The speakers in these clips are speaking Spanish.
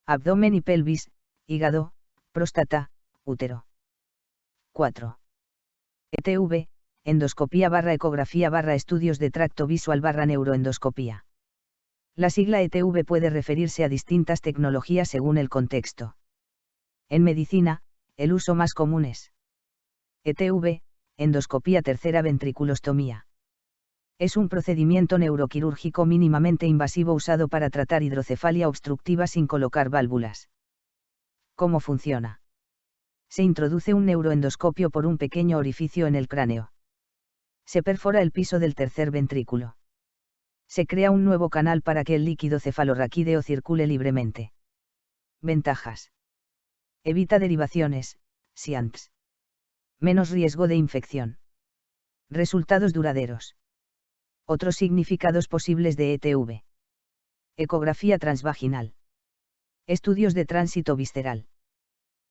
abdomen y pelvis, hígado, próstata, útero. 4. ETV, endoscopía / ecografía / estudios de tracto visual / neuroendoscopía. La sigla ETV puede referirse a distintas tecnologías según el contexto. En medicina, el uso más común es ETV, endoscopía tercera ventriculostomía. Es un procedimiento neuroquirúrgico mínimamente invasivo usado para tratar hidrocefalia obstructiva sin colocar válvulas. ¿Cómo funciona? Se introduce un neuroendoscopio por un pequeño orificio en el cráneo. Se perfora el piso del tercer ventrículo. Se crea un nuevo canal para que el líquido cefalorraquídeo circule libremente. Ventajas. Evita derivaciones, SIANTS. Menos riesgo de infección. Resultados duraderos. Otros significados posibles de ETV. Ecografía transvaginal. Estudios de tránsito visceral.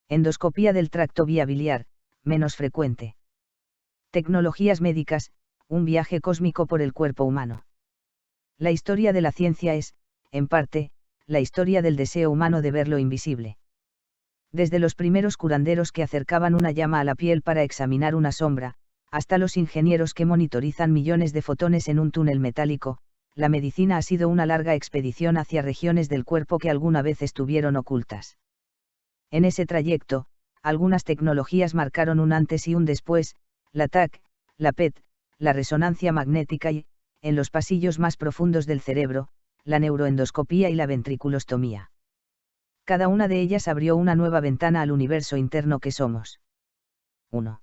Endoscopía del tracto vía biliar, menos frecuente. Tecnologías médicas, un viaje cósmico por el cuerpo humano. La historia de la ciencia es, en parte, la historia del deseo humano de ver lo invisible. Desde los primeros curanderos que acercaban una llama a la piel para examinar una sombra, hasta los ingenieros que monitorizan millones de fotones en un túnel metálico, la medicina ha sido una larga expedición hacia regiones del cuerpo que alguna vez estuvieron ocultas. En ese trayecto, algunas tecnologías marcaron un antes y un después, la TAC, la PET, la resonancia magnética y, en los pasillos más profundos del cerebro, la neuroendoscopía y la ventriculostomía. Cada una de ellas abrió una nueva ventana al universo interno que somos. 1.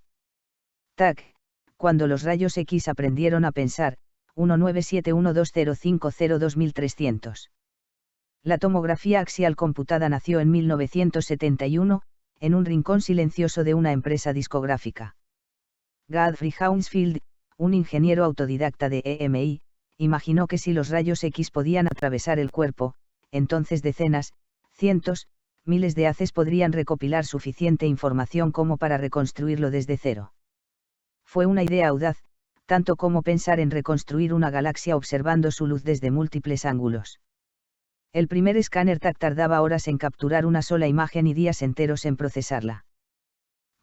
TAC, cuando los rayos X aprendieron a pensar, 197120502300. La tomografía axial computada nació en 1971, en un rincón silencioso de una empresa discográfica. Godfrey Hounsfield, un ingeniero autodidacta de EMI, imaginó que si los rayos X podían atravesar el cuerpo, entonces decenas, cientos, miles de haces podrían recopilar suficiente información como para reconstruirlo desde cero. Fue una idea audaz, tanto como pensar en reconstruir una galaxia observando su luz desde múltiples ángulos. El primer escáner TAC tardaba horas en capturar una sola imagen y días enteros en procesarla.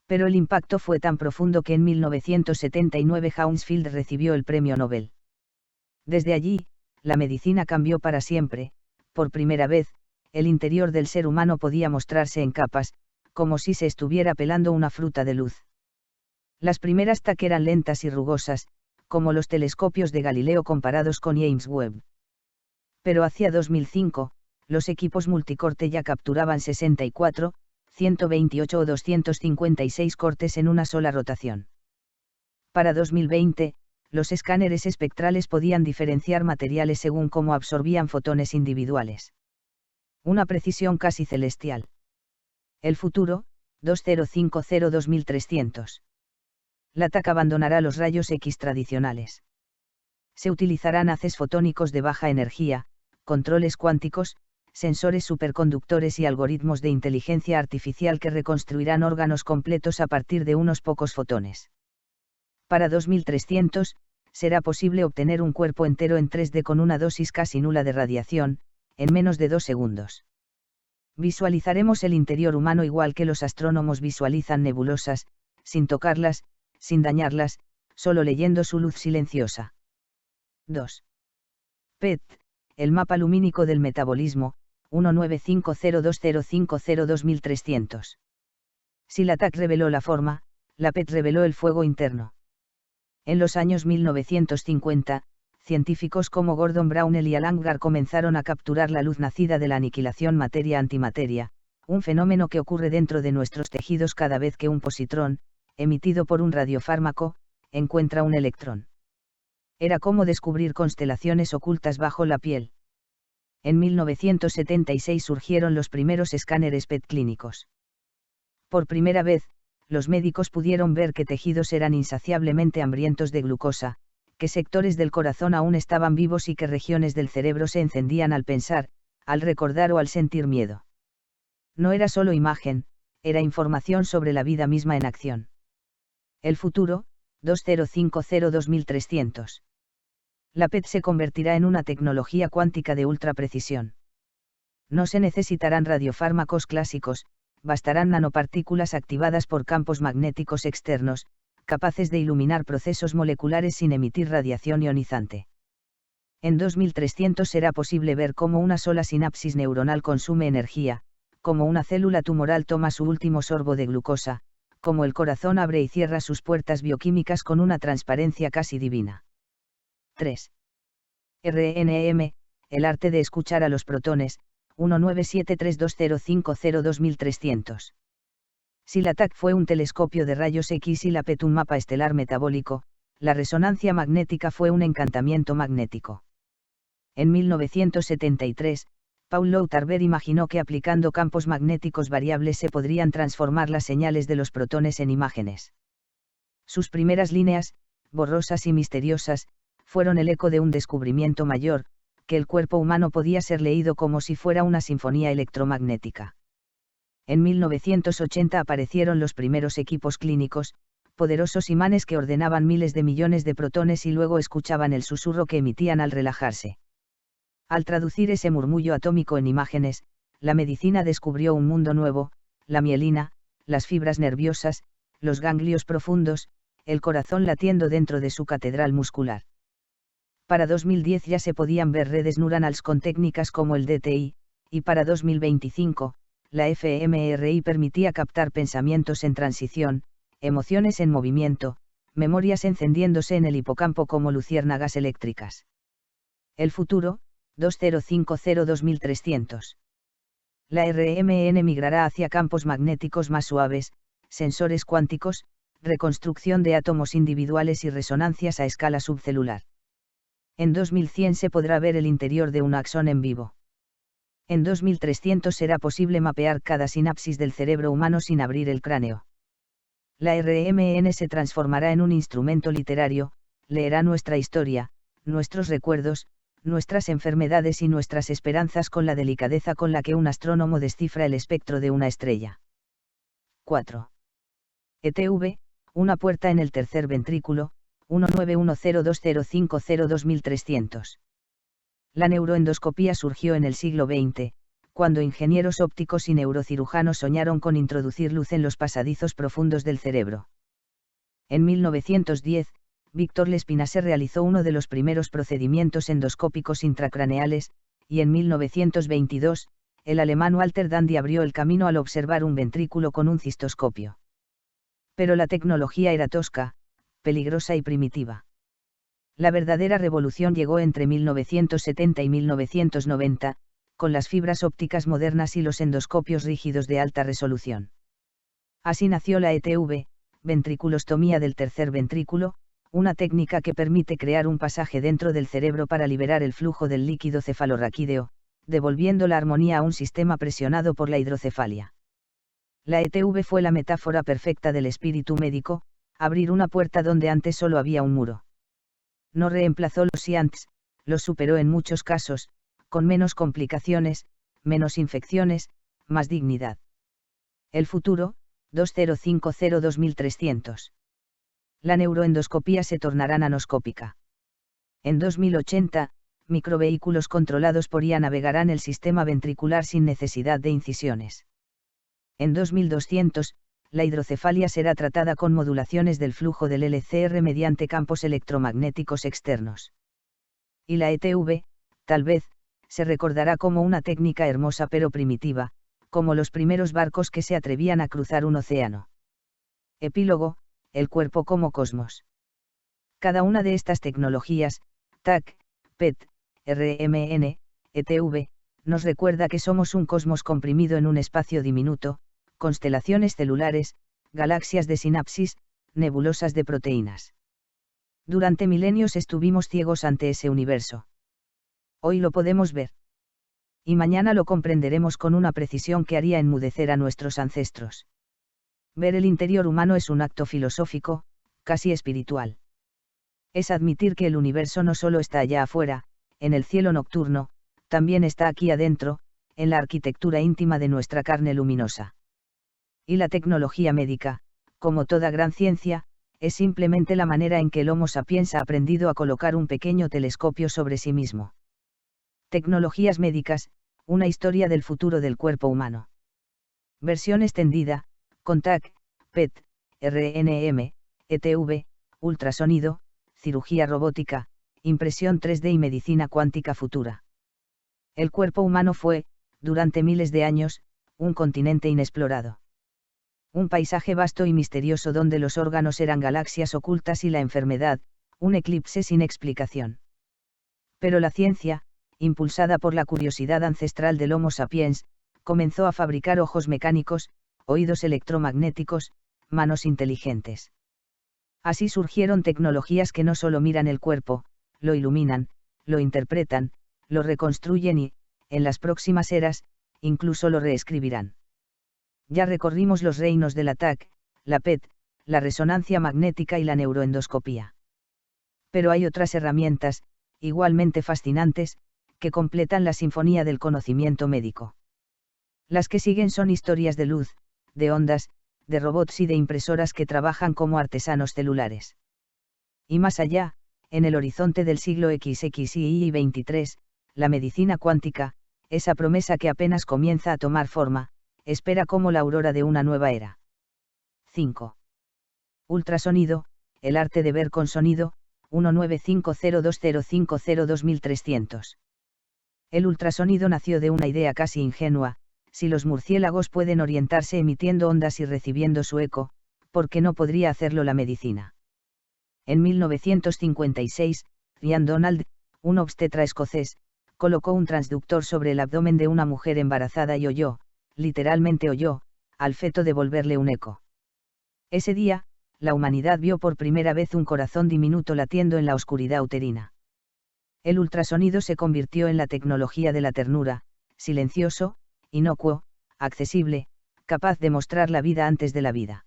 Pero el impacto fue tan profundo que en 1979 Hounsfield recibió el premio Nobel. Desde allí, la medicina cambió para siempre. Por primera vez, el interior del ser humano podía mostrarse en capas, como si se estuviera pelando una fruta de luz. Las primeras TAC eran lentas y rugosas, como los telescopios de Galileo comparados con James Webb. Pero hacia 2005, los equipos multicorte ya capturaban 64, 128 o 256 cortes en una sola rotación. Para 2020, los escáneres espectrales podían diferenciar materiales según cómo absorbían fotones individuales. Una precisión casi celestial. El futuro, 2050-2300. La TAC abandonará los rayos X tradicionales. Se utilizarán haces fotónicos de baja energía, controles cuánticos, sensores superconductores y algoritmos de inteligencia artificial que reconstruirán órganos completos a partir de unos pocos fotones. Para 2300, será posible obtener un cuerpo entero en 3D con una dosis casi nula de radiación, en menos de 2 segundos. Visualizaremos el interior humano igual que los astrónomos visualizan nebulosas, sin tocarlas, sin dañarlas, solo leyendo su luz silenciosa. 2. PET, el mapa lumínico del metabolismo, 195020502300. Si la TAC reveló la forma, la PET reveló el fuego interno. En los años 1950, científicos como Gordon Brownell y Alan Garr comenzaron a capturar la luz nacida de la aniquilación materia-antimateria, un fenómeno que ocurre dentro de nuestros tejidos cada vez que un positrón, emitido por un radiofármaco, encuentra un electrón. Era como descubrir constelaciones ocultas bajo la piel. En 1976 surgieron los primeros escáneres PET clínicos. Por primera vez, los médicos pudieron ver qué tejidos eran insaciablemente hambrientos de glucosa, qué sectores del corazón aún estaban vivos y qué regiones del cerebro se encendían al pensar, al recordar o al sentir miedo. No era solo imagen, era información sobre la vida misma en acción. El futuro, 2050-2300. La PET se convertirá en una tecnología cuántica de ultra precisión. No se necesitarán radiofármacos clásicos, bastarán nanopartículas activadas por campos magnéticos externos, capaces de iluminar procesos moleculares sin emitir radiación ionizante. En 2300 será posible ver cómo una sola sinapsis neuronal consume energía, cómo una célula tumoral toma su último sorbo de glucosa, cómo el corazón abre y cierra sus puertas bioquímicas con una transparencia casi divina. 3. RNM, el arte de escuchar a los protones, 19732050-2300. Si la TAC fue un telescopio de rayos X y la PET un mapa estelar metabólico, la resonancia magnética fue un encantamiento magnético. En 1973, Paul Lauterbach imaginó que aplicando campos magnéticos variables se podrían transformar las señales de los protones en imágenes. Sus primeras líneas, borrosas y misteriosas, fueron el eco de un descubrimiento mayor, que el cuerpo humano podía ser leído como si fuera una sinfonía electromagnética. En 1980 aparecieron los primeros equipos clínicos, poderosos imanes que ordenaban miles de millones de protones y luego escuchaban el susurro que emitían al relajarse. Al traducir ese murmullo atómico en imágenes, la medicina descubrió un mundo nuevo: la mielina, las fibras nerviosas, los ganglios profundos, el corazón latiendo dentro de su catedral muscular. Para 2010 ya se podían ver redes neuronales con técnicas como el DTI, y para 2025, la fMRI permitía captar pensamientos en transición, emociones en movimiento, memorias encendiéndose en el hipocampo como luciérnagas eléctricas. El futuro, 2050-2300. La RMN migrará hacia campos magnéticos más suaves, sensores cuánticos, reconstrucción de átomos individuales y resonancias a escala subcelular. En 2100 se podrá ver el interior de un axón en vivo. En 2300 será posible mapear cada sinapsis del cerebro humano sin abrir el cráneo. La RMN se transformará en un instrumento literario, leerá nuestra historia, nuestros recuerdos, nuestras enfermedades y nuestras esperanzas con la delicadeza con la que un astrónomo descifra el espectro de una estrella. 4. ETV, una puerta en el tercer ventrículo, 19102050-2300. La neuroendoscopía surgió en el siglo XX, cuando ingenieros ópticos y neurocirujanos soñaron con introducir luz en los pasadizos profundos del cerebro. En 1910, Víctor Lespinasse realizó uno de los primeros procedimientos endoscópicos intracraneales, y en 1922, el alemán Walter Dandy abrió el camino al observar un ventrículo con un cistoscopio. Pero la tecnología era tosca, peligrosa y primitiva. La verdadera revolución llegó entre 1970 y 1990, con las fibras ópticas modernas y los endoscopios rígidos de alta resolución. Así nació la ETV, ventriculostomía del tercer ventrículo, una técnica que permite crear un pasaje dentro del cerebro para liberar el flujo del líquido cefalorraquídeo, devolviendo la armonía a un sistema presionado por la hidrocefalia. La ETV fue la metáfora perfecta del espíritu médico, abrir una puerta donde antes solo había un muro. No reemplazó los SIANTs, los superó en muchos casos, con menos complicaciones, menos infecciones, más dignidad. El futuro, 2050-2300. La neuroendoscopía se tornará nanoscópica. En 2080, microvehículos controlados por IA navegarán el sistema ventricular sin necesidad de incisiones. En 2200, la hidrocefalia será tratada con modulaciones del flujo del LCR mediante campos electromagnéticos externos. Y la ETV, tal vez, se recordará como una técnica hermosa pero primitiva, como los primeros barcos que se atrevían a cruzar un océano. Epílogo, el cuerpo como cosmos. Cada una de estas tecnologías, TAC, PET, RMN, ETV, nos recuerda que somos un cosmos comprimido en un espacio diminuto, constelaciones celulares, galaxias de sinapsis, nebulosas de proteínas. Durante milenios estuvimos ciegos ante ese universo. Hoy lo podemos ver. Y mañana lo comprenderemos con una precisión que haría enmudecer a nuestros ancestros. Ver el interior humano es un acto filosófico, casi espiritual. Es admitir que el universo no solo está allá afuera, en el cielo nocturno, también está aquí adentro, en la arquitectura íntima de nuestra carne luminosa. Y la tecnología médica, como toda gran ciencia, es simplemente la manera en que el Homo sapiens ha aprendido a colocar un pequeño telescopio sobre sí mismo. Tecnologías médicas, una historia del futuro del cuerpo humano. Versión extendida, con TAC, PET, RNM, ETV, ultrasonido, cirugía robótica, impresión 3D y medicina cuántica futura. El cuerpo humano fue, durante miles de años, un continente inexplorado. Un paisaje vasto y misterioso donde los órganos eran galaxias ocultas y la enfermedad, un eclipse sin explicación. Pero la ciencia, impulsada por la curiosidad ancestral del Homo sapiens, comenzó a fabricar ojos mecánicos, oídos electromagnéticos, manos inteligentes. Así surgieron tecnologías que no solo miran el cuerpo, lo iluminan, lo interpretan, lo reconstruyen y, en las próximas eras, incluso lo reescribirán. Ya recorrimos los reinos de la TAC, la PET, la resonancia magnética y la neuroendoscopía. Pero hay otras herramientas, igualmente fascinantes, que completan la sinfonía del conocimiento médico. Las que siguen son historias de luz, de ondas, de robots y de impresoras que trabajan como artesanos celulares. Y más allá, en el horizonte del siglo XXI 23, la medicina cuántica, esa promesa que apenas comienza a tomar forma, espera como la aurora de una nueva era. 5. Ultrasonido, el arte de ver con sonido, 195020502300. El ultrasonido nació de una idea casi ingenua: si los murciélagos pueden orientarse emitiendo ondas y recibiendo su eco, ¿por qué no podría hacerlo la medicina? En 1956, Ryan Donald, un obstetra escocés, colocó un transductor sobre el abdomen de una mujer embarazada y oyó, literalmente oyó, al feto devolverle un eco. Ese día, la humanidad vio por primera vez un corazón diminuto latiendo en la oscuridad uterina. El ultrasonido se convirtió en la tecnología de la ternura, silencioso, inocuo, accesible, capaz de mostrar la vida antes de la vida.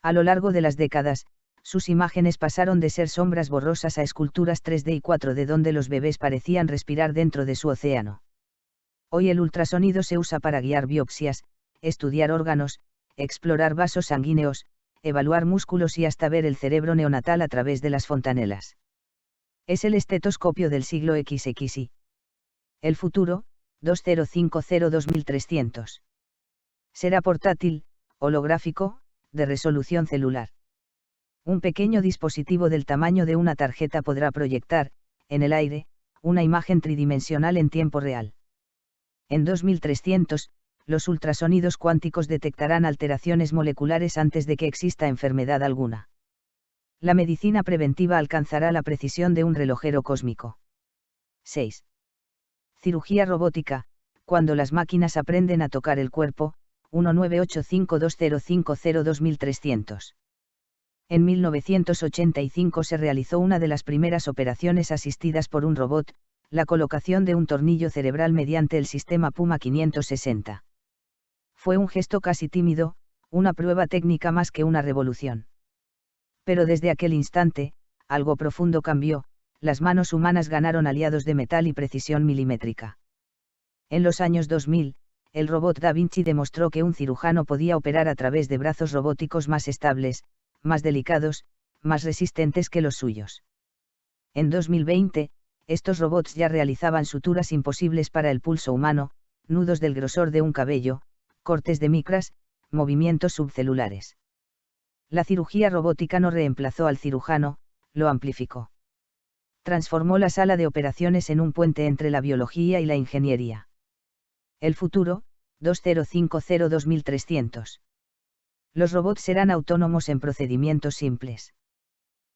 A lo largo de las décadas, sus imágenes pasaron de ser sombras borrosas a esculturas 3D y 4D donde los bebés parecían respirar dentro de su océano. Hoy el ultrasonido se usa para guiar biopsias, estudiar órganos, explorar vasos sanguíneos, evaluar músculos y hasta ver el cerebro neonatal a través de las fontanelas. Es el estetoscopio del siglo XXI. El futuro, 2050-2300. Será portátil, holográfico, de resolución celular. Un pequeño dispositivo del tamaño de una tarjeta podrá proyectar, en el aire, una imagen tridimensional en tiempo real. En 2300, los ultrasonidos cuánticos detectarán alteraciones moleculares antes de que exista enfermedad alguna. La medicina preventiva alcanzará la precisión de un relojero cósmico. 6. Cirugía robótica, cuando las máquinas aprenden a tocar el cuerpo, 198520502300. En 1985 se realizó una de las primeras operaciones asistidas por un robot, la colocación de un tornillo cerebral mediante el sistema Puma 560. Fue un gesto casi tímido, una prueba técnica más que una revolución. Pero desde aquel instante, algo profundo cambió, las manos humanas ganaron aliados de metal y precisión milimétrica. En los años 2000, el robot Da Vinci demostró que un cirujano podía operar a través de brazos robóticos más estables, más delicados, más resistentes que los suyos. En 2020, estos robots ya realizaban suturas imposibles para el pulso humano, nudos del grosor de un cabello, cortes de micras, movimientos subcelulares. La cirugía robótica no reemplazó al cirujano, lo amplificó. Transformó la sala de operaciones en un puente entre la biología y la ingeniería. El futuro, 2050-2300. Los robots serán autónomos en procedimientos simples.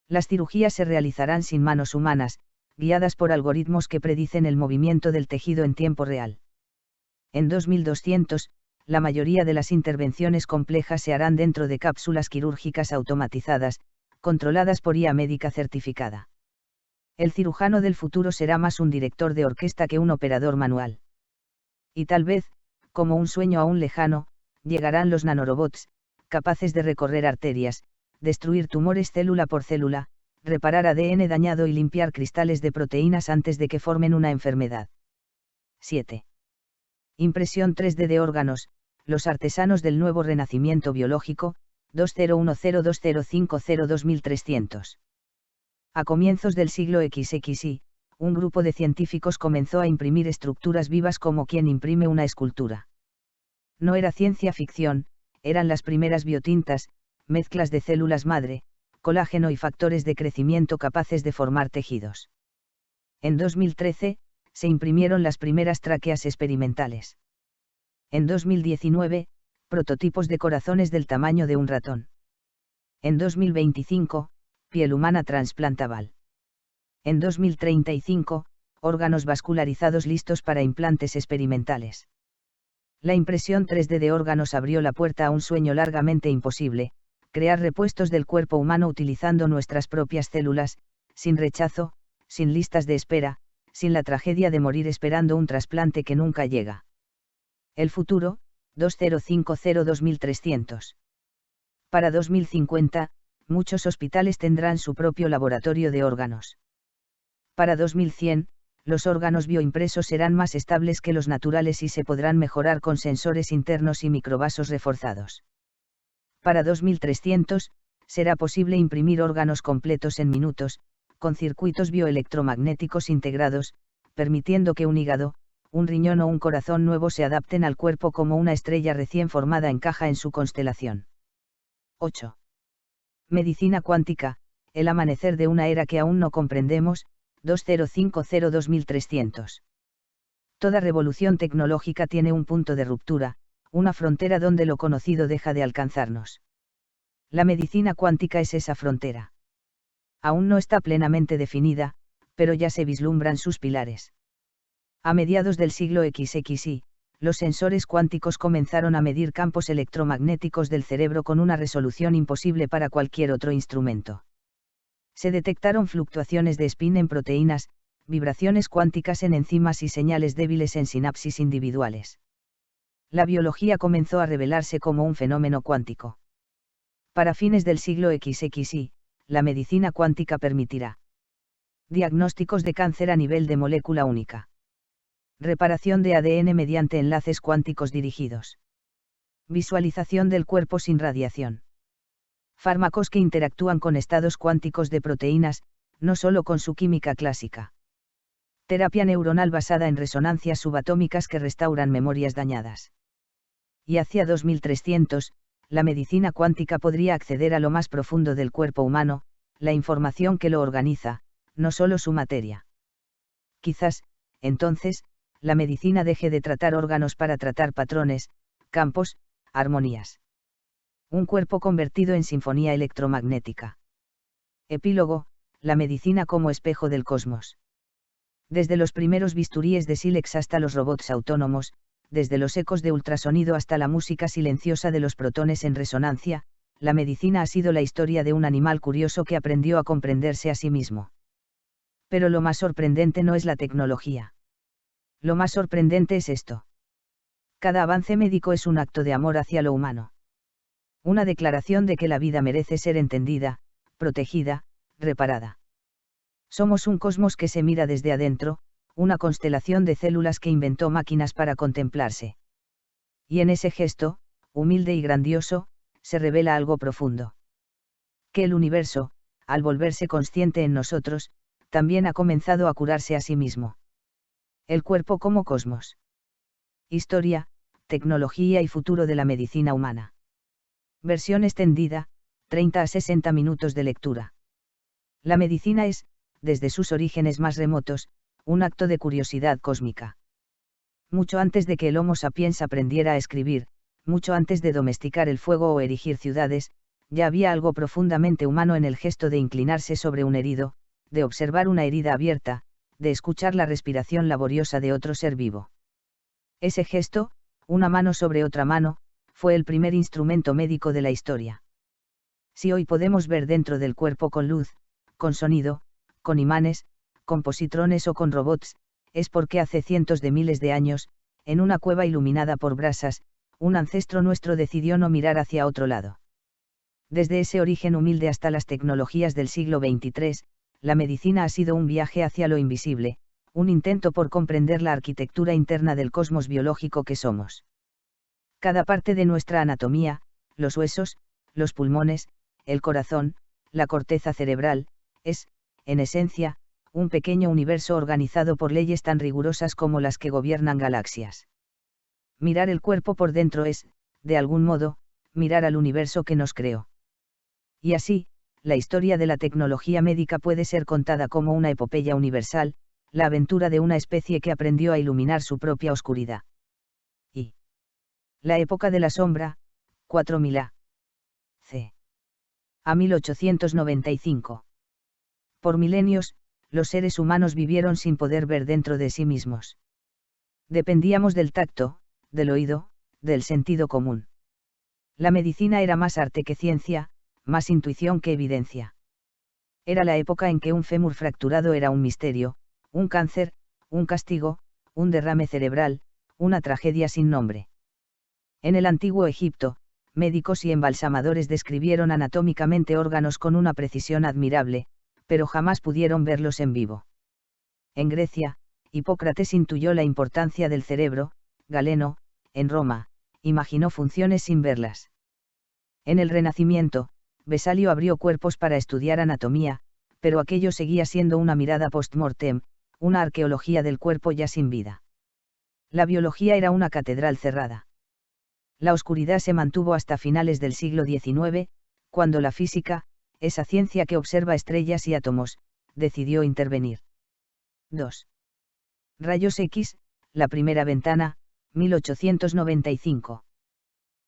Las cirugías se realizarán sin manos humanas, guiadas por algoritmos que predicen el movimiento del tejido en tiempo real. En 2200, la mayoría de las intervenciones complejas se harán dentro de cápsulas quirúrgicas automatizadas, controladas por IA médica certificada. El cirujano del futuro será más un director de orquesta que un operador manual. Y tal vez, como un sueño aún lejano, llegarán los nanorobots, capaces de recorrer arterias, destruir tumores célula por célula, reparar ADN dañado y limpiar cristales de proteínas antes de que formen una enfermedad. 7. Impresión 3D de órganos, los artesanos del nuevo renacimiento biológico, 2010-2050-2300. A comienzos del siglo XXI, un grupo de científicos comenzó a imprimir estructuras vivas como quien imprime una escultura. No era ciencia ficción, eran las primeras biotintas, mezclas de células madre, colágeno y factores de crecimiento capaces de formar tejidos. En 2013, se imprimieron las primeras tráqueas experimentales. En 2019, prototipos de corazones del tamaño de un ratón. En 2025, piel humana transplantable. En 2035, órganos vascularizados listos para implantes experimentales. La impresión 3D de órganos abrió la puerta a un sueño largamente imposible, crear repuestos del cuerpo humano utilizando nuestras propias células, sin rechazo, sin listas de espera, sin la tragedia de morir esperando un trasplante que nunca llega. El futuro, 2050-2300. Para 2050, muchos hospitales tendrán su propio laboratorio de órganos. Para 2100, los órganos bioimpresos serán más estables que los naturales y se podrán mejorar con sensores internos y microvasos reforzados. Para 2300, será posible imprimir órganos completos en minutos, con circuitos bioelectromagnéticos integrados, permitiendo que un hígado, un riñón o un corazón nuevo se adapten al cuerpo como una estrella recién formada encaja en su constelación. 8. Medicina cuántica, el amanecer de una era que aún no comprendemos, 2050-2300. Toda revolución tecnológica tiene un punto de ruptura, una frontera donde lo conocido deja de alcanzarnos. La medicina cuántica es esa frontera. Aún no está plenamente definida, pero ya se vislumbran sus pilares. A mediados del siglo XXI, los sensores cuánticos comenzaron a medir campos electromagnéticos del cerebro con una resolución imposible para cualquier otro instrumento. Se detectaron fluctuaciones de spin en proteínas, vibraciones cuánticas en enzimas y señales débiles en sinapsis individuales. La biología comenzó a revelarse como un fenómeno cuántico. Para fines del siglo XXI, la medicina cuántica permitirá diagnósticos de cáncer a nivel de molécula única. Reparación de ADN mediante enlaces cuánticos dirigidos. Visualización del cuerpo sin radiación. Fármacos que interactúan con estados cuánticos de proteínas, no solo con su química clásica. Terapia neuronal basada en resonancias subatómicas que restauran memorias dañadas. Y hacia 2300, la medicina cuántica podría acceder a lo más profundo del cuerpo humano, la información que lo organiza, no solo su materia. Quizás, entonces, la medicina deje de tratar órganos para tratar patrones, campos, armonías. Un cuerpo convertido en sinfonía electromagnética. Epílogo, la medicina como espejo del cosmos. Desde los primeros bisturíes de sílex hasta los robots autónomos, desde los ecos de ultrasonido hasta la música silenciosa de los protones en resonancia, la medicina ha sido la historia de un animal curioso que aprendió a comprenderse a sí mismo. Pero lo más sorprendente no es la tecnología. Lo más sorprendente es esto. Cada avance médico es un acto de amor hacia lo humano. Una declaración de que la vida merece ser entendida, protegida, reparada. Somos un cosmos que se mira desde adentro, una constelación de células que inventó máquinas para contemplarse. Y en ese gesto, humilde y grandioso, se revela algo profundo. Que el universo, al volverse consciente en nosotros, también ha comenzado a curarse a sí mismo. El cuerpo como cosmos. Historia, tecnología y futuro de la medicina humana. Versión extendida, 30 a 60 minutos de lectura. La medicina es, desde sus orígenes más remotos, un acto de curiosidad cósmica. Mucho antes de que el Homo sapiens aprendiera a escribir, mucho antes de domesticar el fuego o erigir ciudades, ya había algo profundamente humano en el gesto de inclinarse sobre un herido, de observar una herida abierta, de escuchar la respiración laboriosa de otro ser vivo. Ese gesto, una mano sobre otra mano, fue el primer instrumento médico de la historia. Si hoy podemos ver dentro del cuerpo con luz, con sonido, con imanes, con positrones o con robots, es porque hace cientos de miles de años, en una cueva iluminada por brasas, un ancestro nuestro decidió no mirar hacia otro lado. Desde ese origen humilde hasta las tecnologías del siglo XXIII, la medicina ha sido un viaje hacia lo invisible, un intento por comprender la arquitectura interna del cosmos biológico que somos. Cada parte de nuestra anatomía, los huesos, los pulmones, el corazón, la corteza cerebral, es, en esencia, un pequeño universo organizado por leyes tan rigurosas como las que gobiernan galaxias. Mirar el cuerpo por dentro es, de algún modo, mirar al universo que nos creó. Y así, la historia de la tecnología médica puede ser contada como una epopeya universal, la aventura de una especie que aprendió a iluminar su propia oscuridad. Y la época de la sombra, 4000 a.C. a 1895. Por milenios, los seres humanos vivieron sin poder ver dentro de sí mismos. Dependíamos del tacto, del oído, del sentido común. La medicina era más arte que ciencia, más intuición que evidencia. Era la época en que un fémur fracturado era un misterio, un cáncer, un castigo, un derrame cerebral, una tragedia sin nombre. En el antiguo Egipto, médicos y embalsamadores describieron anatómicamente órganos con una precisión admirable, pero jamás pudieron verlos en vivo. En Grecia, Hipócrates intuyó la importancia del cerebro, Galeno, en Roma, imaginó funciones sin verlas. En el Renacimiento, Vesalio abrió cuerpos para estudiar anatomía, pero aquello seguía siendo una mirada post-mortem, una arqueología del cuerpo ya sin vida. La biología era una catedral cerrada. La oscuridad se mantuvo hasta finales del siglo XIX, cuando la física, esa ciencia que observa estrellas y átomos, decidió intervenir. 2. Rayos X, la primera ventana, 1895.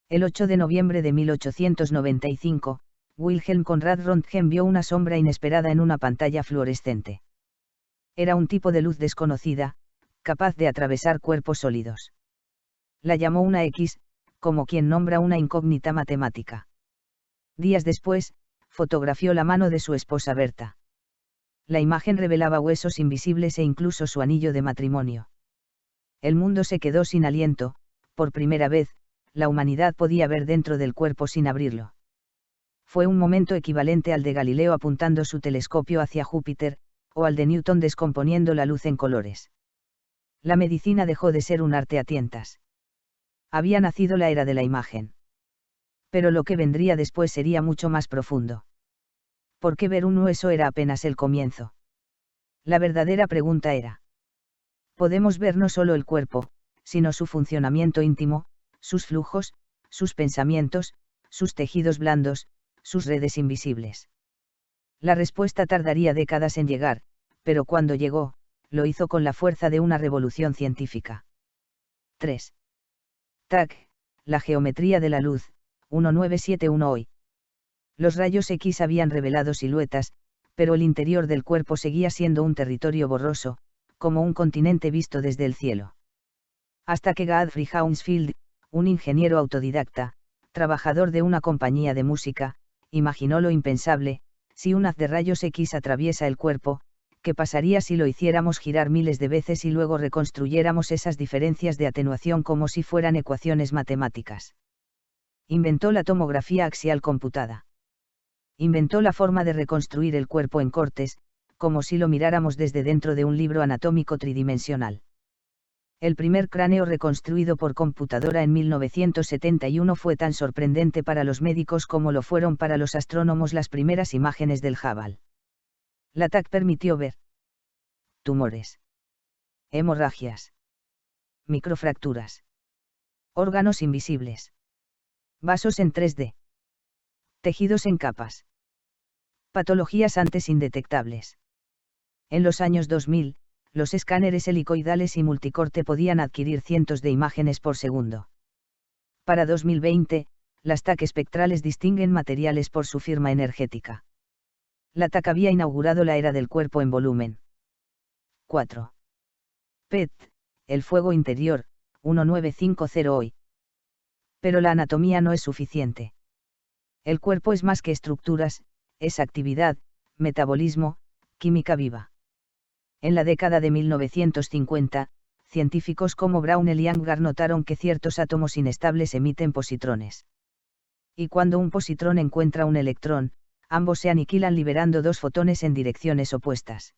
El 8 de noviembre de 1895, Wilhelm Conrad Röntgen vio una sombra inesperada en una pantalla fluorescente. Era un tipo de luz desconocida, capaz de atravesar cuerpos sólidos. La llamó una X, como quien nombra una incógnita matemática. Días después, fotografió la mano de su esposa Berta. La imagen revelaba huesos invisibles e incluso su anillo de matrimonio. El mundo se quedó sin aliento, por primera vez, la humanidad podía ver dentro del cuerpo sin abrirlo. Fue un momento equivalente al de Galileo apuntando su telescopio hacia Júpiter, o al de Newton descomponiendo la luz en colores. La medicina dejó de ser un arte a tientas. Había nacido la era de la imagen. Pero lo que vendría después sería mucho más profundo. ¿Por qué ver un hueso era apenas el comienzo? La verdadera pregunta era: podemos ver no solo el cuerpo, sino su funcionamiento íntimo, sus flujos, sus pensamientos, sus tejidos blandos, sus redes invisibles. La respuesta tardaría décadas en llegar, pero cuando llegó, lo hizo con la fuerza de una revolución científica. 3. TAC, la geometría de la luz, 1971 hoy. Los rayos X habían revelado siluetas, pero el interior del cuerpo seguía siendo un territorio borroso, como un continente visto desde el cielo. Hasta que Godfrey Hounsfield, un ingeniero autodidacta, trabajador de una compañía de música, imaginó lo impensable: si un haz de rayos X atraviesa el cuerpo, ¿qué pasaría si lo hiciéramos girar miles de veces y luego reconstruyéramos esas diferencias de atenuación como si fueran ecuaciones matemáticas? Inventó la tomografía axial computada. Inventó la forma de reconstruir el cuerpo en cortes, como si lo miráramos desde dentro de un libro anatómico tridimensional. El primer cráneo reconstruido por computadora en 1971 fue tan sorprendente para los médicos como lo fueron para los astrónomos las primeras imágenes del Hubble. La TAC permitió ver tumores, hemorragias, microfracturas, órganos invisibles, vasos en 3D, tejidos en capas, patologías antes indetectables. En los años 2000, los escáneres helicoidales y multicorte podían adquirir cientos de imágenes por segundo. Para 2020, las TAC espectrales distinguen materiales por su firma energética. La TAC había inaugurado la era del cuerpo en volumen. 4. PET, el fuego interior, 1950 hoy. Pero la anatomía no es suficiente. El cuerpo es más que estructuras, es actividad, metabolismo, química viva. En la década de 1950, científicos como Brownell y Angar notaron que ciertos átomos inestables emiten positrones. Y cuando un positrón encuentra un electrón, ambos se aniquilan liberando dos fotones en direcciones opuestas.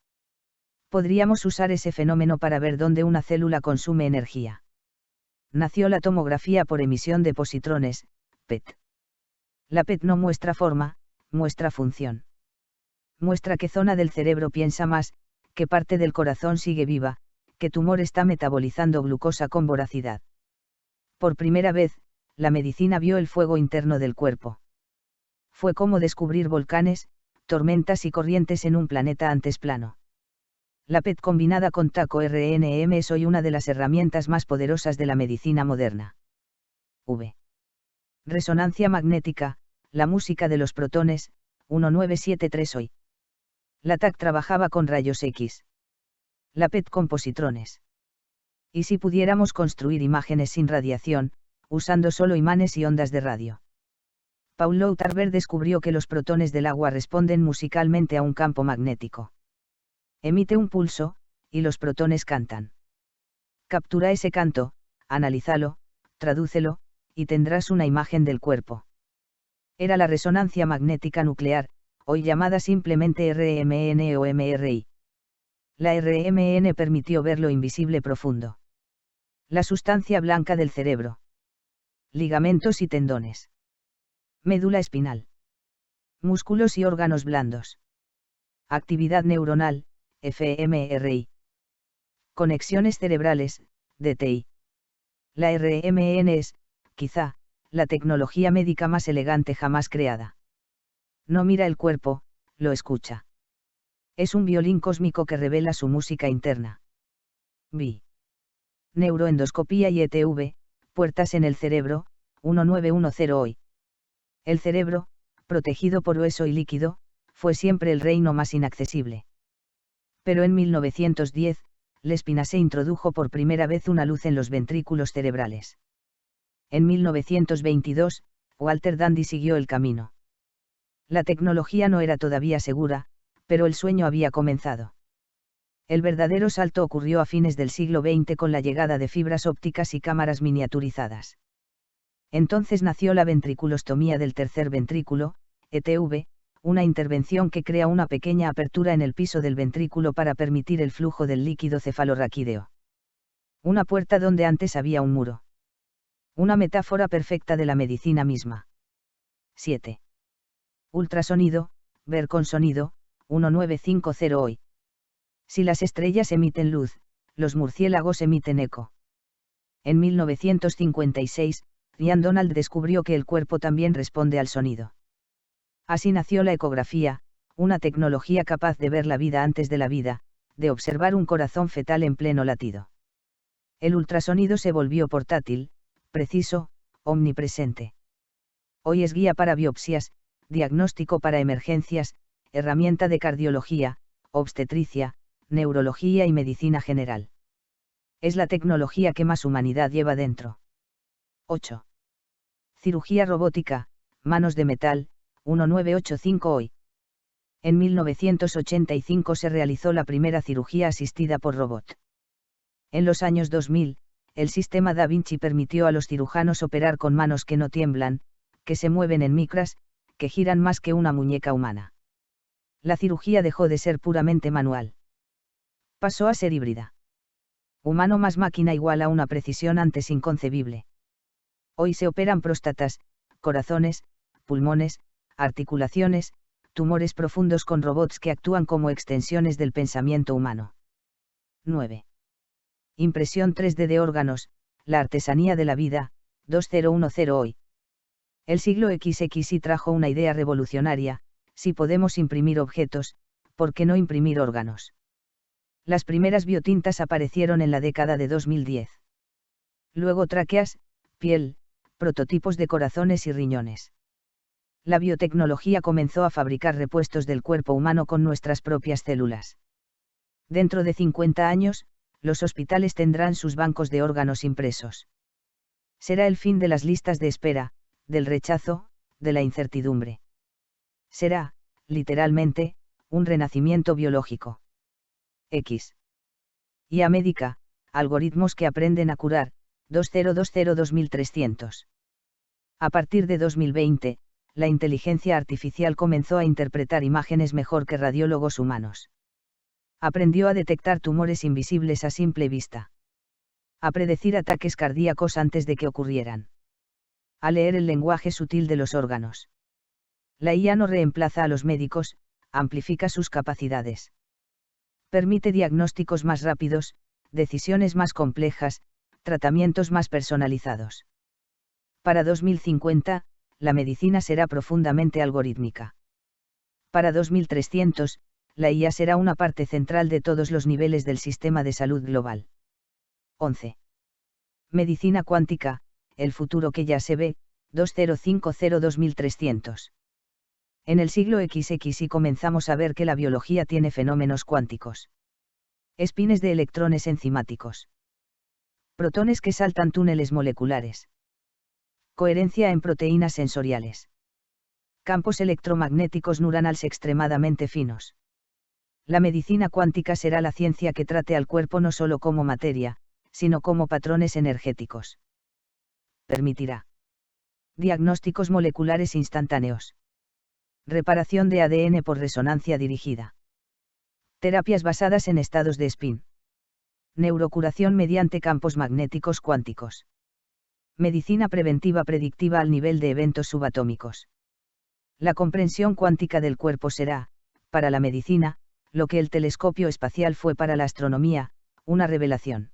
Podríamos usar ese fenómeno para ver dónde una célula consume energía. Nació la tomografía por emisión de positrones, PET. La PET no muestra forma, muestra función. Muestra qué zona del cerebro piensa más, que parte del corazón sigue viva, que tumor está metabolizando glucosa con voracidad. Por primera vez, la medicina vio el fuego interno del cuerpo. Fue como descubrir volcanes, tormentas y corrientes en un planeta antes plano. La PET combinada con TAC-RNM es hoy una de las herramientas más poderosas de la medicina moderna. Resonancia magnética, la música de los protones, 1973 hoy. La TAC trabajaba con rayos X. La PET con positrones. ¿Y si pudiéramos construir imágenes sin radiación, usando solo imanes y ondas de radio? Paul Lauterbach descubrió que los protones del agua responden musicalmente a un campo magnético. Emite un pulso, y los protones cantan. Captura ese canto, analízalo, tradúcelo, y tendrás una imagen del cuerpo. Era la resonancia magnética nuclear, hoy llamada simplemente RMN o MRI. La RMN permitió ver lo invisible profundo. La sustancia blanca del cerebro. Ligamentos y tendones. Médula espinal. Músculos y órganos blandos. Actividad neuronal, fMRI. Conexiones cerebrales, DTI. La RMN es, quizá, la tecnología médica más elegante jamás creada. No mira el cuerpo, lo escucha. Es un violín cósmico que revela su música interna. Vi. Neuroendoscopía y ETV, puertas en el cerebro, 1910 hoy. El cerebro, protegido por hueso y líquido, fue siempre el reino más inaccesible. Pero en 1910, Lespinasse introdujo por primera vez una luz en los ventrículos cerebrales. En 1922, Walter Dandy siguió el camino. La tecnología no era todavía segura, pero el sueño había comenzado. El verdadero salto ocurrió a fines del siglo XX con la llegada de fibras ópticas y cámaras miniaturizadas. Entonces nació la ventriculostomía del tercer ventrículo, ETV, una intervención que crea una pequeña apertura en el piso del ventrículo para permitir el flujo del líquido cefalorraquídeo. Una puerta donde antes había un muro. Una metáfora perfecta de la medicina misma. 7. Ultrasonido, ver con sonido, 1950 hoy. Si las estrellas emiten luz, los murciélagos emiten eco. En 1956, Ian Donald descubrió que el cuerpo también responde al sonido. Así nació la ecografía, una tecnología capaz de ver la vida antes de la vida, de observar un corazón fetal en pleno latido. El ultrasonido se volvió portátil, preciso, omnipresente. Hoy es guía para biopsias, diagnóstico para emergencias, herramienta de cardiología, obstetricia, neurología y medicina general. Es la tecnología que más humanidad lleva dentro. 8. Cirugía robótica, manos de metal, 1985 hoy. En 1985 se realizó la primera cirugía asistida por robot. En los años 2000, el sistema Da Vinci permitió a los cirujanos operar con manos que no tiemblan, que se mueven en micras, que giran más que una muñeca humana. La cirugía dejó de ser puramente manual. Pasó a ser híbrida. Humano más máquina igual a una precisión antes inconcebible. Hoy se operan próstatas, corazones, pulmones, articulaciones, tumores profundos con robots que actúan como extensiones del pensamiento humano. 9. Impresión 3D de órganos, la artesanía de la vida, 2010 hoy. El siglo XXI trajo una idea revolucionaria: si podemos imprimir objetos, ¿por qué no imprimir órganos? Las primeras biotintas aparecieron en la década de 2010. Luego tráqueas, piel, prototipos de corazones y riñones. La biotecnología comenzó a fabricar repuestos del cuerpo humano con nuestras propias células. Dentro de 50 años, los hospitales tendrán sus bancos de órganos impresos. Será el fin de las listas de espera, del rechazo, de la incertidumbre. Será, literalmente, un renacimiento biológico. X. IA médica, algoritmos que aprenden a curar, 2020-2300. A partir de 2020, la inteligencia artificial comenzó a interpretar imágenes mejor que radiólogos humanos. Aprendió a detectar tumores invisibles a simple vista. A predecir ataques cardíacos antes de que ocurrieran. A leer el lenguaje sutil de los órganos. La IA no reemplaza a los médicos, amplifica sus capacidades. Permite diagnósticos más rápidos, decisiones más complejas, tratamientos más personalizados. Para 2050, la medicina será profundamente algorítmica. Para 2300, la IA será una parte central de todos los niveles del sistema de salud global. 11. Medicina cuántica, el futuro que ya se ve, 2050-2300. En el siglo XXI comenzamos a ver que la biología tiene fenómenos cuánticos. Espines de electrones enzimáticos. Protones que saltan túneles moleculares. Coherencia en proteínas sensoriales. Campos electromagnéticos neuronales extremadamente finos. La medicina cuántica será la ciencia que trate al cuerpo no solo como materia, sino como patrones energéticos. Permitirá diagnósticos moleculares instantáneos. Reparación de ADN por resonancia dirigida. Terapias basadas en estados de spin. Neurocuración mediante campos magnéticos cuánticos. Medicina preventiva predictiva al nivel de eventos subatómicos. La comprensión cuántica del cuerpo será, para la medicina, lo que el telescopio espacial fue para la astronomía, una revelación.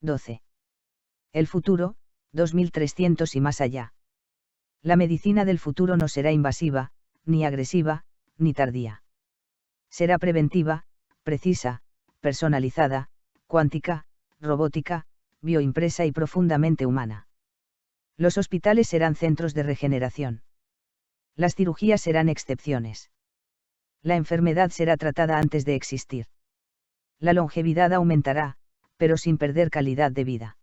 12. El futuro, 2300 y más allá. La medicina del futuro no será invasiva, ni agresiva, ni tardía. Será preventiva, precisa, personalizada, cuántica, robótica, bioimpresa y profundamente humana. Los hospitales serán centros de regeneración. Las cirugías serán excepciones. La enfermedad será tratada antes de existir. La longevidad aumentará, pero sin perder calidad de vida.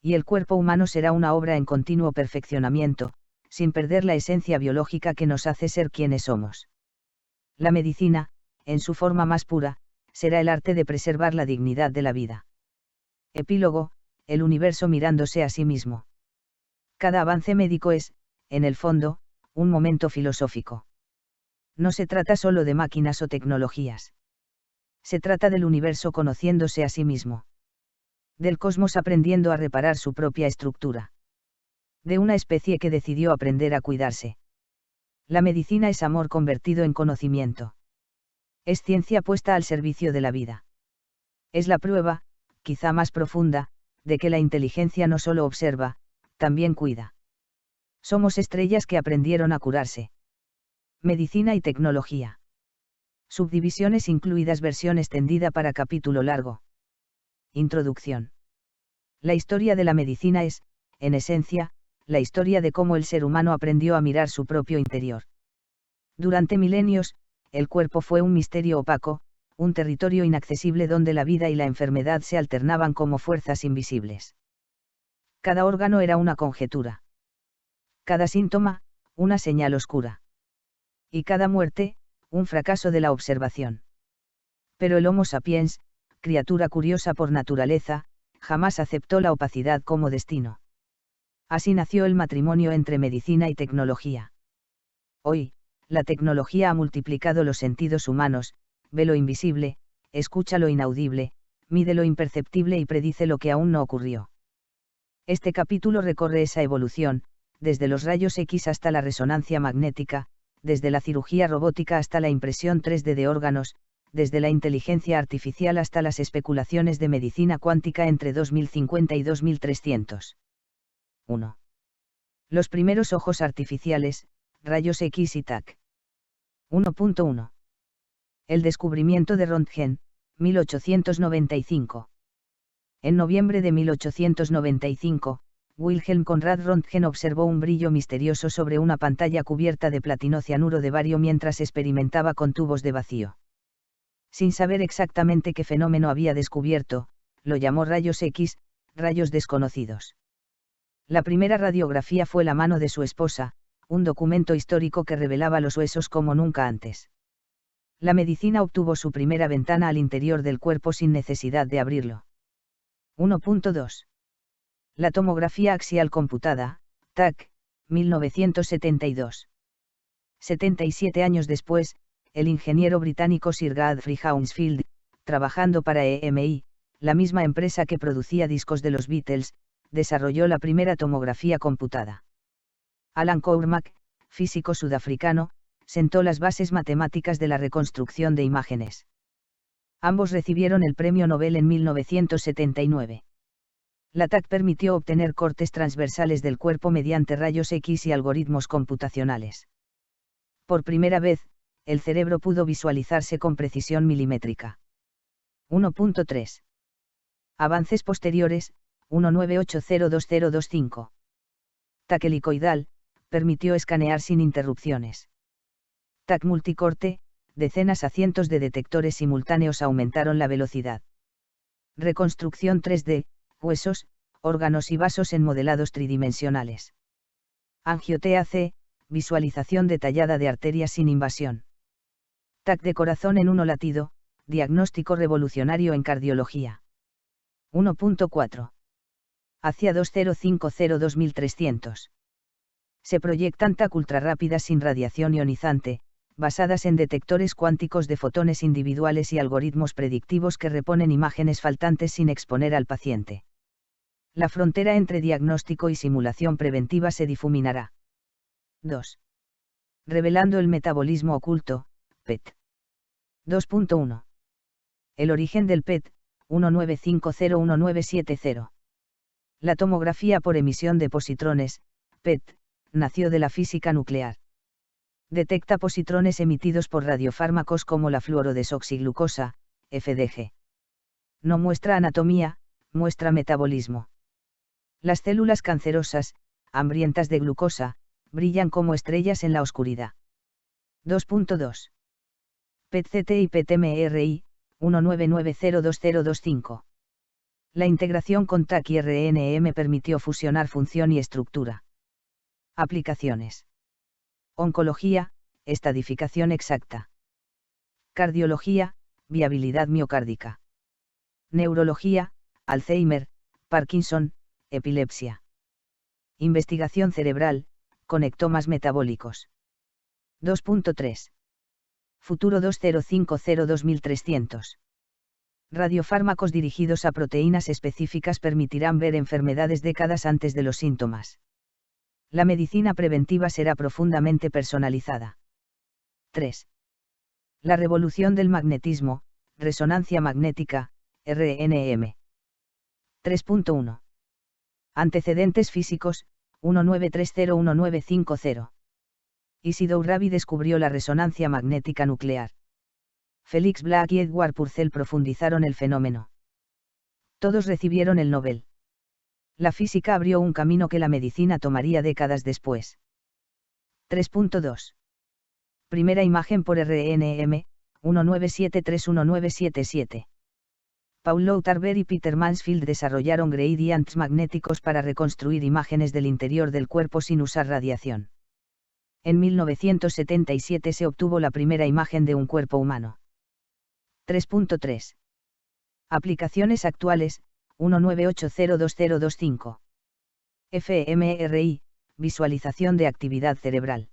Y el cuerpo humano será una obra en continuo perfeccionamiento, sin perder la esencia biológica que nos hace ser quienes somos. La medicina, en su forma más pura, será el arte de preservar la dignidad de la vida. Epílogo, el universo mirándose a sí mismo. Cada avance médico es, en el fondo, un momento filosófico. No se trata solo de máquinas o tecnologías. Se trata del universo conociéndose a sí mismo. Del cosmos aprendiendo a reparar su propia estructura. De una especie que decidió aprender a cuidarse. La medicina es amor convertido en conocimiento. Es ciencia puesta al servicio de la vida. Es la prueba, quizá más profunda, de que la inteligencia no solo observa, también cuida. Somos estrellas que aprendieron a curarse. Medicina y tecnología. Subdivisiones incluidas, versión extendida para capítulo largo. Introducción. La historia de la medicina es, en esencia, la historia de cómo el ser humano aprendió a mirar su propio interior. Durante milenios, el cuerpo fue un misterio opaco, un territorio inaccesible donde la vida y la enfermedad se alternaban como fuerzas invisibles. Cada órgano era una conjetura. Cada síntoma, una señal oscura. Y cada muerte, un fracaso de la observación. Pero el Homo sapiens, criatura curiosa por naturaleza, jamás aceptó la opacidad como destino. Así nació el matrimonio entre medicina y tecnología. Hoy, la tecnología ha multiplicado los sentidos humanos, ve lo invisible, escucha lo inaudible, mide lo imperceptible y predice lo que aún no ocurrió. Este capítulo recorre esa evolución, desde los rayos X hasta la resonancia magnética, desde la cirugía robótica hasta la impresión 3D de órganos, desde la inteligencia artificial hasta las especulaciones de medicina cuántica entre 2050 y 2300. 1. Los primeros ojos artificiales, rayos X y TAC. 1.1. El descubrimiento de Röntgen, 1895. En noviembre de 1895, Wilhelm Conrad Röntgen observó un brillo misterioso sobre una pantalla cubierta de platino-cianuro de bario mientras experimentaba con tubos de vacío. Sin saber exactamente qué fenómeno había descubierto, lo llamó rayos X, rayos desconocidos. La primera radiografía fue la mano de su esposa, un documento histórico que revelaba los huesos como nunca antes. La medicina obtuvo su primera ventana al interior del cuerpo sin necesidad de abrirlo. 1.2. La tomografía axial computada, TAC, 1972. 77 años después, el ingeniero británico Sir Godfrey Hounsfield, trabajando para EMI, la misma empresa que producía discos de los Beatles, desarrolló la primera tomografía computada. Alan Cormack, físico sudafricano, sentó las bases matemáticas de la reconstrucción de imágenes. Ambos recibieron el Premio Nobel en 1979. La TAC permitió obtener cortes transversales del cuerpo mediante rayos X y algoritmos computacionales. Por primera vez, el cerebro pudo visualizarse con precisión milimétrica. 1.3. Avances posteriores, 198020225. TAC helicoidal, permitió escanear sin interrupciones. TAC multicorte, decenas a cientos de detectores simultáneos aumentaron la velocidad. Reconstrucción 3D, huesos, órganos y vasos en modelados tridimensionales. Angio-TAC, visualización detallada de arterias sin invasión. TAC de corazón en uno latido, diagnóstico revolucionario en cardiología. 1.4. Hacia 2050-2300. Se proyectan TAC ultrarrápidas sin radiación ionizante, basadas en detectores cuánticos de fotones individuales y algoritmos predictivos que reponen imágenes faltantes sin exponer al paciente. La frontera entre diagnóstico y simulación preventiva se difuminará. 2. Revelando el metabolismo oculto, PET. 2.1. El origen del PET, 1950-1970. La tomografía por emisión de positrones, PET, nació de la física nuclear. Detecta positrones emitidos por radiofármacos como la fluorodesoxiglucosa, FDG. No muestra anatomía, muestra metabolismo. Las células cancerosas, hambrientas de glucosa, brillan como estrellas en la oscuridad. 2.2. PET-CT y PET-MRI, 199020225. La integración con TAC y RNM permitió fusionar función y estructura. Aplicaciones. Oncología, estadificación exacta. Cardiología, viabilidad miocárdica. Neurología, Alzheimer, Parkinson, epilepsia. Investigación cerebral, conectomas metabólicos. 2.3. Futuro 2050-2300. Radiofármacos dirigidos a proteínas específicas permitirán ver enfermedades décadas antes de los síntomas. La medicina preventiva será profundamente personalizada. 3. La revolución del magnetismo, resonancia magnética, RNM. 3.1. Antecedentes físicos, 1930-1950. Isidore Rabi descubrió la resonancia magnética nuclear. Felix Black y Edward Purcell profundizaron el fenómeno. Todos recibieron el Nobel. La física abrió un camino que la medicina tomaría décadas después. 3.2. Primera imagen por RNM, 1973-1977. Paul Lauterbach y Peter Mansfield desarrollaron gradients magnéticos para reconstruir imágenes del interior del cuerpo sin usar radiación. En 1977 se obtuvo la primera imagen de un cuerpo humano. 3.3. Aplicaciones actuales, 198020225. fMRI, visualización de actividad cerebral.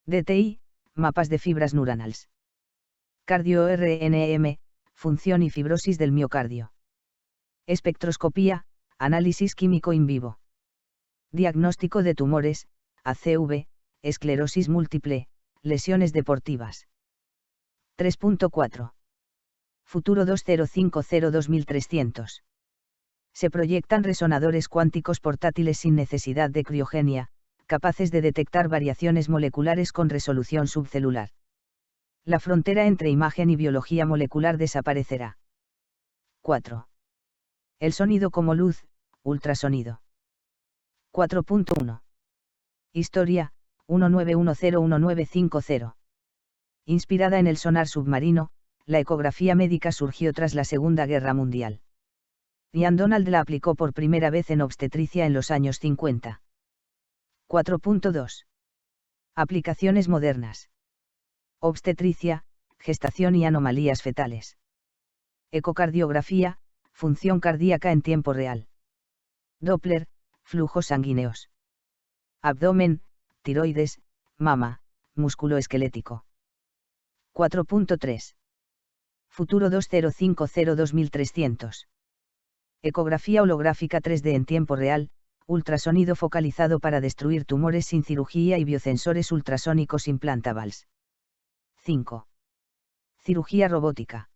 DTI, mapas de fibras neuronales. Cardio-RNM, función y fibrosis del miocardio. Espectroscopía, análisis químico in vivo. Diagnóstico de tumores, ACV, esclerosis múltiple, lesiones deportivas. 3.4. Futuro 2050-2300. Se proyectan resonadores cuánticos portátiles sin necesidad de criogenia, capaces de detectar variaciones moleculares con resolución subcelular. La frontera entre imagen y biología molecular desaparecerá. 4. El sonido como luz, ultrasonido. 4.1. Historia, 1910-1950. Inspirada en el sonar submarino, la ecografía médica surgió tras la Segunda Guerra Mundial. Ian Donald la aplicó por primera vez en obstetricia en los años 50. 4.2. Aplicaciones modernas. Obstetricia, gestación y anomalías fetales. Ecocardiografía, función cardíaca en tiempo real. Doppler, flujos sanguíneos. Abdomen, tiroides, mama, músculo esquelético. 4.3. Futuro 2050-2300. Ecografía holográfica 3D en tiempo real, ultrasonido focalizado para destruir tumores sin cirugía y biosensores ultrasónicos implantables. 5. Cirugía robótica.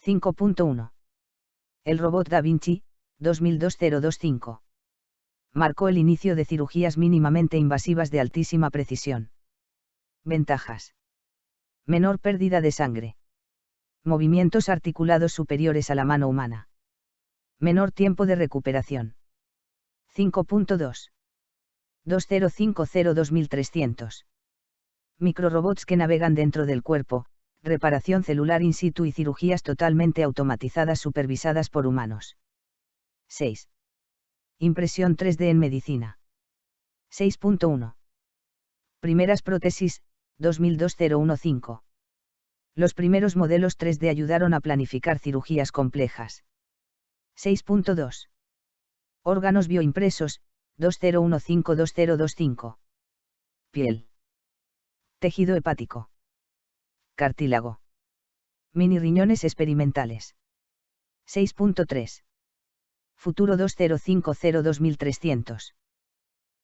5.1. El robot Da Vinci, 2002-025. Marcó el inicio de cirugías mínimamente invasivas de altísima precisión. Ventajas. Menor pérdida de sangre. Movimientos articulados superiores a la mano humana. Menor tiempo de recuperación. 5.2. 2050-2300. Microrobots que navegan dentro del cuerpo, reparación celular in situ y cirugías totalmente automatizadas supervisadas por humanos. 6. Impresión 3D en medicina. 6.1. Primeras prótesis, 2002-015. Los primeros modelos 3D ayudaron a planificar cirugías complejas. 6.2. Órganos bioimpresos, 2015-2025. Piel. Tejido hepático. Cartílago. Mini riñones experimentales. 6.3. Futuro 2050-2300.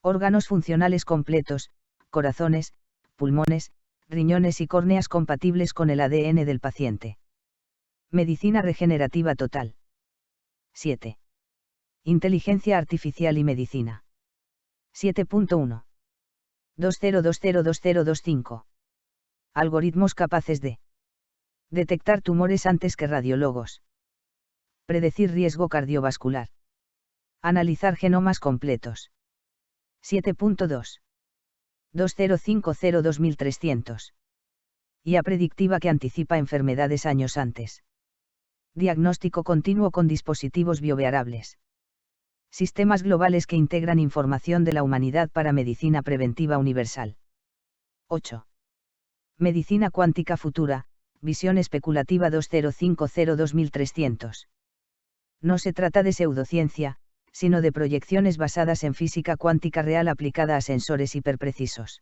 Órganos funcionales completos, corazones, pulmones, riñones y córneas compatibles con el ADN del paciente. Medicina regenerativa total. 7. Inteligencia artificial y medicina. 7.1. 2020-2025. Algoritmos capaces de detectar tumores antes que radiólogos. Predecir riesgo cardiovascular. Analizar genomas completos. 7.2. 2050-2300. IA predictiva que anticipa enfermedades años antes. Diagnóstico continuo con dispositivos biowearables. Sistemas globales que integran información de la humanidad para medicina preventiva universal. 8. Medicina cuántica futura, visión especulativa 2050-2300. No se trata de pseudociencia, sino de proyecciones basadas en física cuántica real aplicada a sensores hiperprecisos.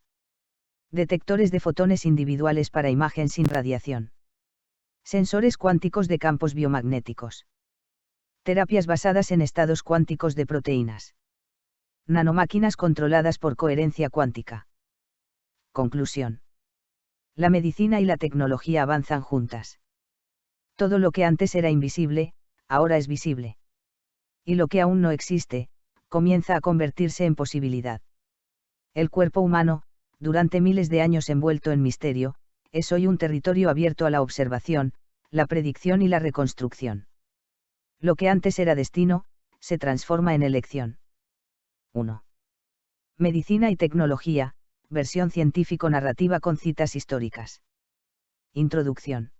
Detectores de fotones individuales para imagen sin radiación. Sensores cuánticos de campos biomagnéticos. Terapias basadas en estados cuánticos de proteínas. Nanomáquinas controladas por coherencia cuántica. Conclusión. La medicina y la tecnología avanzan juntas. Todo lo que antes era invisible, ahora es visible. Y lo que aún no existe, comienza a convertirse en posibilidad. El cuerpo humano, durante miles de años envuelto en misterio, es hoy un territorio abierto a la observación, la predicción y la reconstrucción. Lo que antes era destino, se transforma en elección. 1. Medicina y tecnología, versión científico-narrativa con citas históricas. Introducción.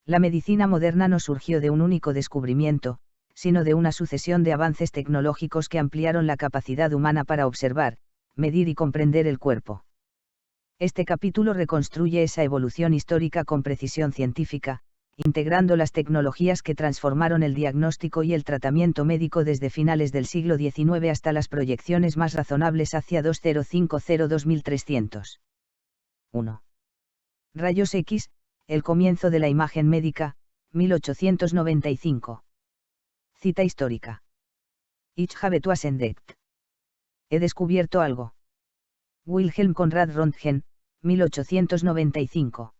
La medicina moderna no surgió de un único descubrimiento, sino de una sucesión de avances tecnológicos que ampliaron la capacidad humana para observar, medir y comprender el cuerpo. Este capítulo reconstruye esa evolución histórica con precisión científica, integrando las tecnologías que transformaron el diagnóstico y el tratamiento médico desde finales del siglo XIX hasta las proyecciones más razonables hacia 2050-2300. 1. Rayos X, el comienzo de la imagen médica, 1895. Cita histórica. Ich habe etwas entdeckt. He descubierto algo. Wilhelm Conrad Röntgen, 1895.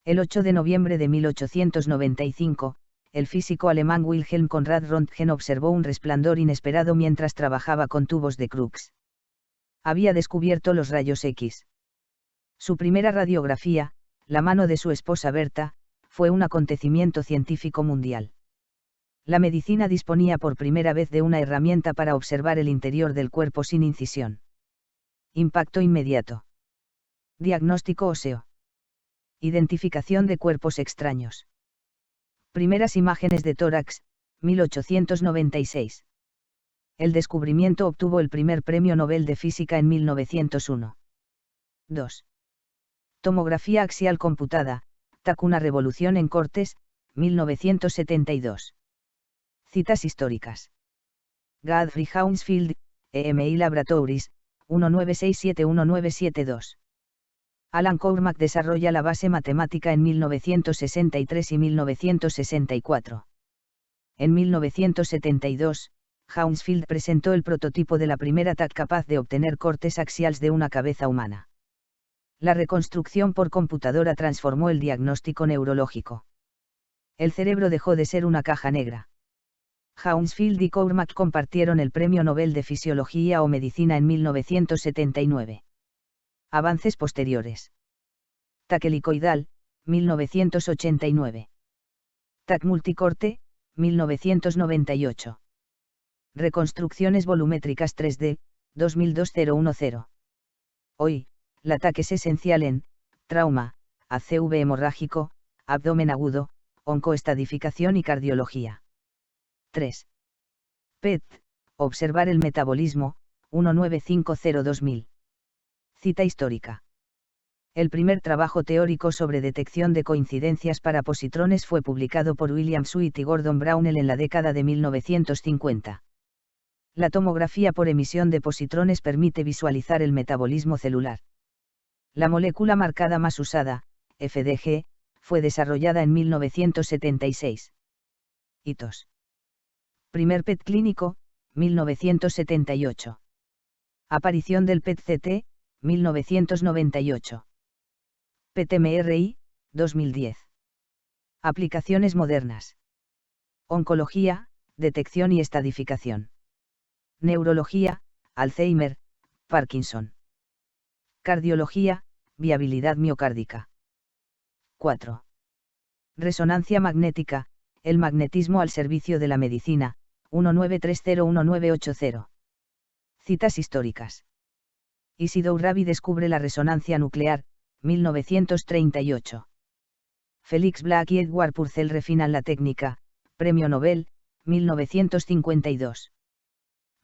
El 8 de noviembre de 1895, el físico alemán Wilhelm Conrad Röntgen observó un resplandor inesperado mientras trabajaba con tubos de Crookes. Había descubierto los rayos X. Su primera radiografía, la mano de su esposa Berta, fue un acontecimiento científico mundial. La medicina disponía por primera vez de una herramienta para observar el interior del cuerpo sin incisión. Impacto inmediato. Diagnóstico óseo. Identificación de cuerpos extraños. Primeras imágenes de tórax, 1896. El descubrimiento obtuvo el primer premio Nobel de Física en 1901. 2. Tomografía axial computada, TAC, una revolución en cortes, 1972. Citas históricas. Godfrey Hounsfield, EMI Laboratories, 1967-1972. Alan Courmack desarrolla la base matemática en 1963 y 1964. En 1972, Hounsfield presentó el prototipo de la primera TAC capaz de obtener cortes axiales de una cabeza humana. La reconstrucción por computadora transformó el diagnóstico neurológico. El cerebro dejó de ser una caja negra. Hounsfield y Cormack compartieron el Premio Nobel de Fisiología o Medicina en 1979. Avances posteriores. TAC helicoidal, 1989. TAC multicorte, 1998. Reconstrucciones volumétricas 3D, 2002-010. Hoy, la TAC es esencial en trauma, ACV hemorrágico, abdomen agudo, oncoestadificación y cardiología. 3. PET, observar el metabolismo, 1950-2000. Cita histórica. El primer trabajo teórico sobre detección de coincidencias para positrones fue publicado por William Sweet y Gordon Brownell en la década de 1950. La tomografía por emisión de positrones permite visualizar el metabolismo celular. La molécula marcada más usada, FDG, fue desarrollada en 1976. Hitos. Primer PET clínico, 1978. Aparición del PET-CT, 1998. PET-MRI, 2010. Aplicaciones modernas. Oncología, detección y estadificación. Neurología, Alzheimer, Parkinson. Cardiología, viabilidad miocárdica. 4. Resonancia magnética, el magnetismo al servicio de la medicina, 1930-1980. Citas históricas. Isidore Rabi descubre la resonancia nuclear, 1938. Felix Black y Edward Purcell refinan la técnica, Premio Nobel, 1952.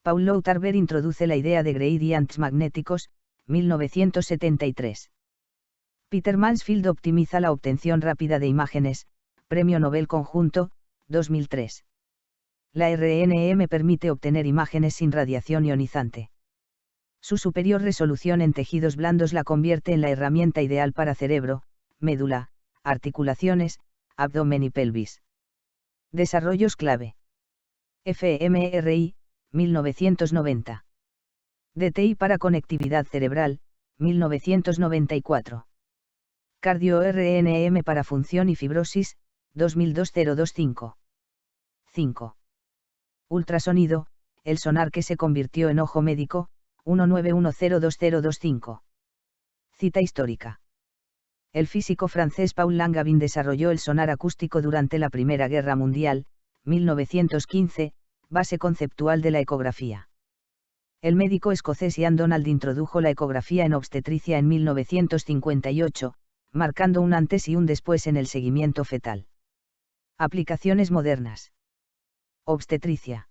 Paul Lauterbach introduce la idea de gradients magnéticos, 1973. Peter Mansfield optimiza la obtención rápida de imágenes, Premio Nobel Conjunto, 2003. La RNM permite obtener imágenes sin radiación ionizante. Su superior resolución en tejidos blandos la convierte en la herramienta ideal para cerebro, médula, articulaciones, abdomen y pelvis. Desarrollos clave. fMRI, 1990. DTI para conectividad cerebral, 1994. Cardio-RNM para función y fibrosis, 2002-025. 5. Ultrasonido, el sonar que se convirtió en ojo médico, 19102025. Cita histórica. El físico francés Paul Langevin desarrolló el sonar acústico durante la Primera Guerra Mundial, 1915, base conceptual de la ecografía. El médico escocés Ian Donald introdujo la ecografía en obstetricia en 1958, marcando un antes y un después en el seguimiento fetal. Aplicaciones modernas. Obstetricia.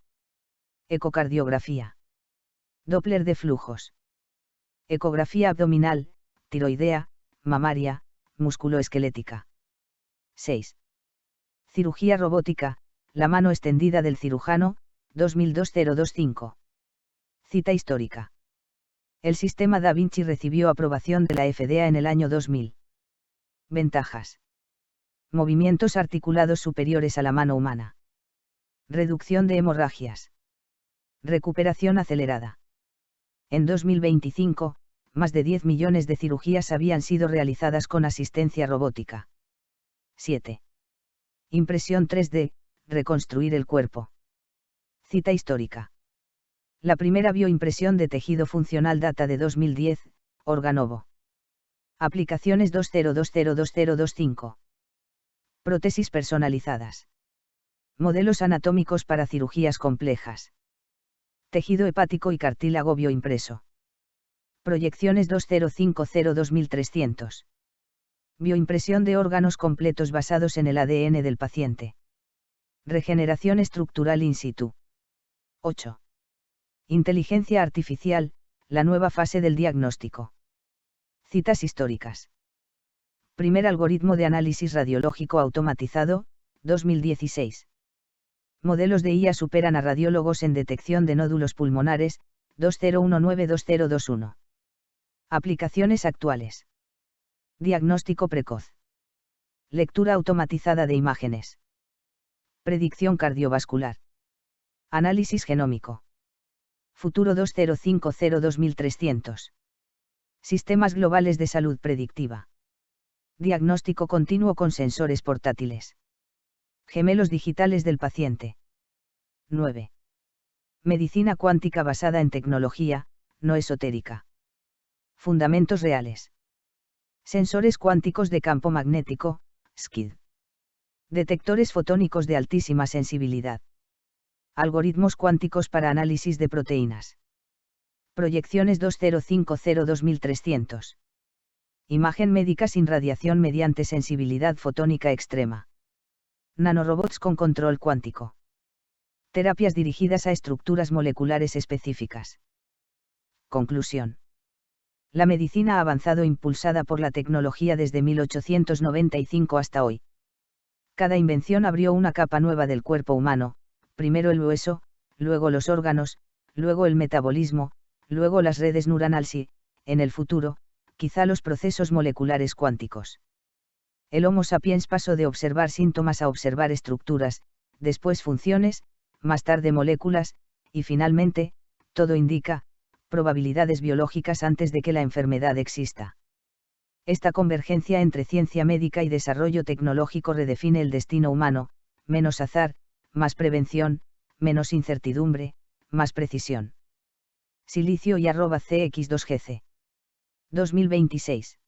Ecocardiografía. Doppler de flujos. Ecografía abdominal, tiroidea, mamaria, musculoesquelética. 6. Cirugía robótica, la mano extendida del cirujano, 2002-025. Cita histórica. El sistema Da Vinci recibió aprobación de la FDA en el año 2000. Ventajas. Movimientos articulados superiores a la mano humana. Reducción de hemorragias. Recuperación acelerada. En 2025, más de 10 millones de cirugías habían sido realizadas con asistencia robótica. 7. Impresión 3D, reconstruir el cuerpo. Cita histórica. La primera bioimpresión de tejido funcional data de 2010, Organovo. Aplicaciones 2020-2025. Prótesis personalizadas. Modelos anatómicos para cirugías complejas. Tejido hepático y cartílago bioimpreso. Proyecciones 2050-2300. Bioimpresión de órganos completos basados en el ADN del paciente. Regeneración estructural in situ. 8. Inteligencia artificial, la nueva fase del diagnóstico. Citas históricas. Primer algoritmo de análisis radiológico automatizado, 2016. Modelos de IA superan a radiólogos en detección de nódulos pulmonares, 2019-2021. Aplicaciones actuales. Diagnóstico precoz. Lectura automatizada de imágenes. Predicción cardiovascular. Análisis genómico. Futuro 2050-2300. Sistemas globales de salud predictiva. Diagnóstico continuo con sensores portátiles. Gemelos digitales del paciente. 9. Medicina cuántica basada en tecnología, no esotérica. Fundamentos reales. Sensores cuánticos de campo magnético, SCID. Detectores fotónicos de altísima sensibilidad. Algoritmos cuánticos para análisis de proteínas. Proyecciones 2050-2300. Imagen médica sin radiación mediante sensibilidad fotónica extrema. Nanorobots con control cuántico. Terapias dirigidas a estructuras moleculares específicas. Conclusión. La medicina ha avanzado impulsada por la tecnología desde 1895 hasta hoy. Cada invención abrió una capa nueva del cuerpo humano, primero el hueso, luego los órganos, luego el metabolismo, luego las redes neuronales y, en el futuro, quizá los procesos moleculares cuánticos. El Homo sapiens pasó de observar síntomas a observar estructuras, después funciones, más tarde moléculas, y finalmente, todo indica, probabilidades biológicas antes de que la enfermedad exista. Esta convergencia entre ciencia médica y desarrollo tecnológico redefine el destino humano, menos azar, más prevención, menos incertidumbre, más precisión. Silicio y @cx2gc. 2026.